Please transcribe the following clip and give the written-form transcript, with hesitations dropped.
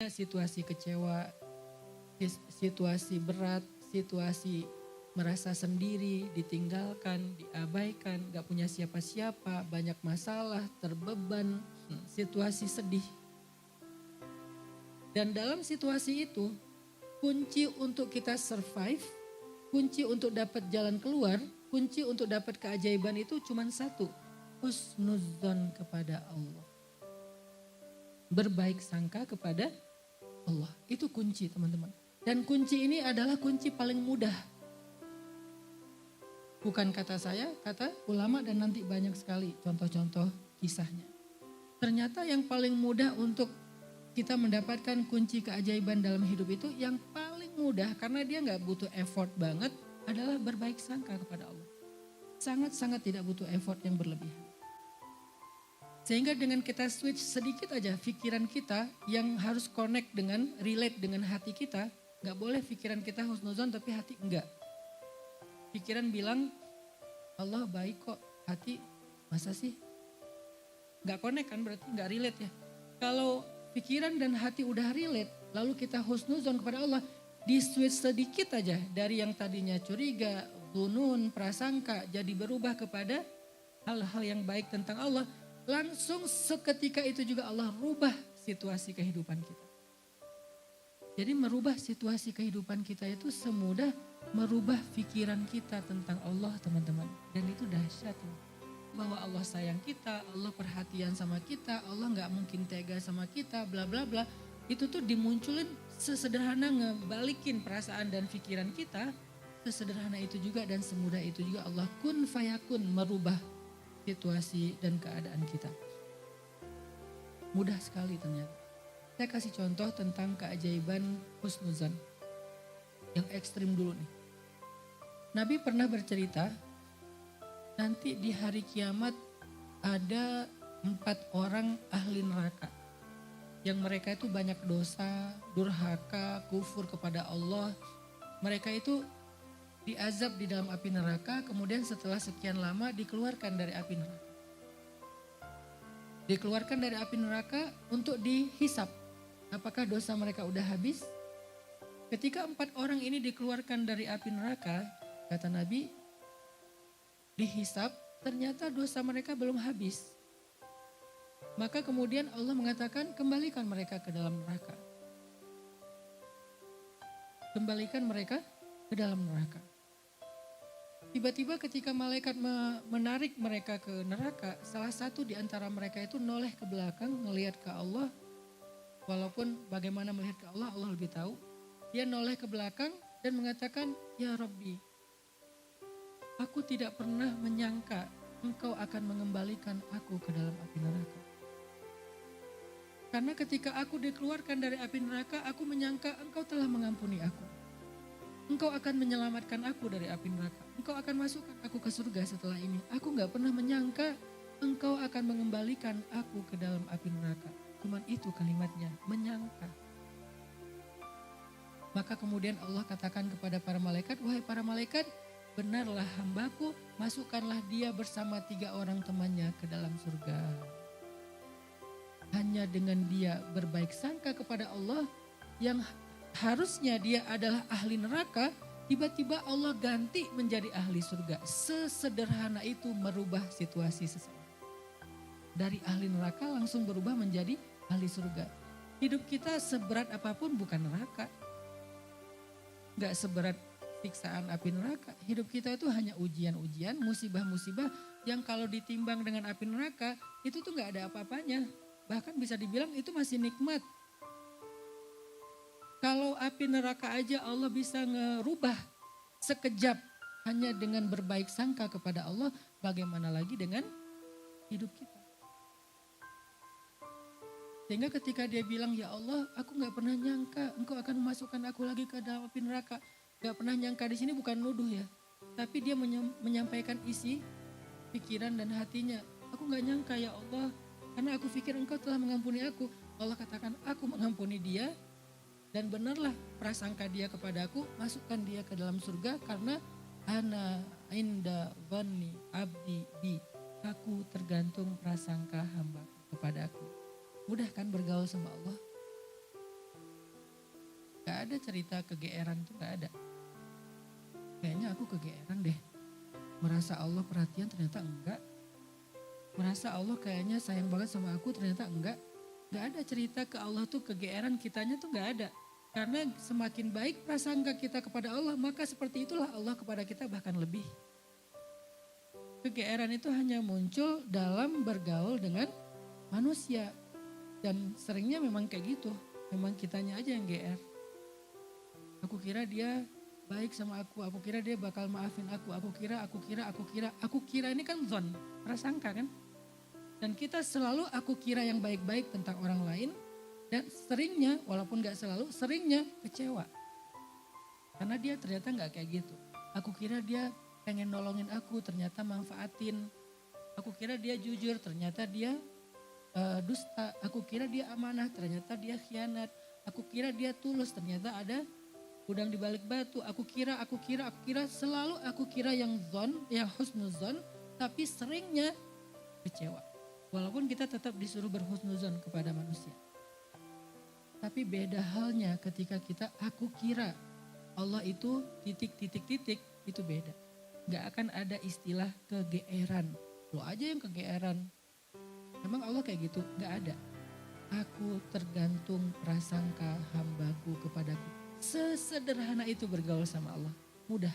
situasi kecewa, situasi berat, situasi merasa sendiri, ditinggalkan, diabaikan, gak punya siapa-siapa, banyak masalah, terbeban, situasi sedih. Dan dalam situasi itu, kunci untuk kita survive, kunci untuk dapat jalan keluar, kunci untuk dapat keajaiban itu cuma satu, husnudzon kepada Allah. Berbaik sangka kepada Allah, itu kunci teman-teman. Dan kunci ini adalah kunci paling mudah. Bukan kata saya, kata ulama dan nanti banyak sekali contoh-contoh kisahnya. Ternyata yang paling mudah untuk kita mendapatkan kunci keajaiban dalam hidup itu, yang paling mudah karena dia gak butuh effort banget adalah berbaik sangka kepada Allah. Sangat-sangat tidak butuh effort yang berlebihan. Sehingga dengan kita switch sedikit aja pikiran kita yang harus connect dengan, relate dengan hati kita. Gak boleh pikiran kita husnuzon tapi hati enggak. Pikiran bilang Allah baik kok, hati masa sih? Gak connect kan, berarti gak relate ya. Kalau pikiran dan hati udah relate, lalu kita husnuzon kepada Allah, di switch sedikit aja dari yang tadinya curiga, bunun, prasangka, jadi berubah kepada hal-hal yang baik tentang Allah. Langsung seketika itu juga Allah rubah situasi kehidupan kita. Jadi merubah situasi kehidupan kita itu semudah merubah pikiran kita tentang Allah, teman-teman. Dan itu dahsyat loh. Bahwa Allah sayang kita, Allah perhatian sama kita, Allah gak mungkin tega sama kita, bla bla bla. Itu tuh dimunculin sesederhana ngebalikin perasaan dan pikiran kita. Sesederhana itu juga dan semudah itu juga Allah kun fayakun merubah situasi dan keadaan kita. Mudah sekali ternyata. Saya kasih contoh tentang keajaiban husnuzan. Yang ekstrim dulu nih. Nabi pernah bercerita, nanti di hari kiamat ada 4 orang ahli neraka. Yang mereka itu banyak dosa, durhaka, kufur kepada Allah. Mereka itu diazab di dalam api neraka, kemudian setelah sekian lama dikeluarkan dari api neraka. Dikeluarkan dari api neraka untuk dihisap. Apakah dosa mereka udah habis? Ketika 4 orang ini dikeluarkan dari api neraka, kata Nabi, dihisap, ternyata dosa mereka belum habis. Maka kemudian Allah mengatakan, kembalikan mereka ke dalam neraka. Kembalikan mereka ke dalam neraka. Tiba-tiba ketika malaikat menarik mereka ke neraka, salah satu di antara mereka itu noleh ke belakang, melihat ke Allah. Walaupun bagaimana melihat ke Allah, Allah lebih tahu. Dia noleh ke belakang dan mengatakan, Ya Rabbi, aku tidak pernah menyangka Engkau akan mengembalikan aku ke dalam api neraka. Karena ketika aku dikeluarkan dari api neraka, aku menyangka Engkau telah mengampuni aku. Engkau akan menyelamatkan aku dari api neraka. Engkau akan masukkan aku ke surga setelah ini. Aku gak pernah menyangka Engkau akan mengembalikan aku ke dalam api neraka. Cuman itu kalimatnya, menyangka. Maka kemudian Allah katakan kepada para malaikat, wahai para malaikat, benarlah hambaku, masukkanlah dia bersama 3 orang temannya ke dalam surga. Hanya dengan dia berbaik sangka kepada Allah, yang harusnya dia adalah ahli neraka, tiba-tiba Allah ganti menjadi ahli surga. Sesederhana itu merubah situasi seseorang. Dari ahli neraka langsung berubah menjadi ahli surga. Hidup kita seberat apapun bukan neraka. Gak seberat siksaan api neraka. Hidup kita itu hanya ujian-ujian, musibah-musibah yang kalau ditimbang dengan api neraka itu tuh gak ada apa-apanya. Bahkan bisa dibilang itu masih nikmat. Kalau api neraka aja Allah bisa ngerubah sekejap hanya dengan berbaik sangka kepada Allah, bagaimana lagi dengan hidup kita. Sehingga ketika dia bilang, ya Allah aku gak pernah nyangka Engkau akan memasukkan aku lagi ke dalam api neraka. Gak pernah nyangka di sini bukan nuduh ya. Tapi dia menyampaikan isi pikiran dan hatinya. Aku gak nyangka ya Allah, karena aku pikir Engkau telah mengampuni aku. Allah katakan aku mengampuni dia. Dan benarlah prasangka dia kepada aku, masukkan dia ke dalam surga karena ana inda dhanni abdi bi. Aku tergantung prasangka hamba kepada aku. Mudah kan bergaul sama Allah? Gak ada cerita kegeeran itu gak ada. Kayaknya aku kegeeran deh. Merasa Allah perhatian ternyata enggak. Merasa Allah kayaknya sayang banget sama aku ternyata enggak. Gak ada cerita ke Allah tuh kegeeran kitanya tuh gak ada. Karena semakin baik prasangka kita kepada Allah, maka seperti itulah Allah kepada kita bahkan lebih. Kegeeran itu hanya muncul dalam bergaul dengan manusia. Dan seringnya memang kayak gitu. Memang kitanya aja yang GR. Aku kira dia baik sama aku kira dia bakal maafin aku kira ini kan zon, prasangka kan. Dan kita selalu aku kira yang baik-baik tentang orang lain dan seringnya, walaupun gak selalu, seringnya kecewa. Karena dia ternyata gak kayak gitu. Aku kira dia pengen nolongin aku, ternyata manfaatin. Aku kira dia jujur, ternyata dia dusta. Aku kira dia amanah, ternyata dia khianat. Aku kira dia tulus, ternyata ada udang di balik batu. Aku kira, selalu aku kira yang husnuzon, tapi seringnya kecewa. Walaupun kita tetap disuruh berhusnuzon kepada manusia. Tapi beda halnya ketika kita aku kira Allah itu titik, itu beda. Gak akan ada istilah kegeeran. Lo aja yang kegeeran. Emang Allah kayak gitu? Gak ada. Aku tergantung prasangka hambaku kepadaku. Sesederhana itu bergaul sama Allah. Mudah.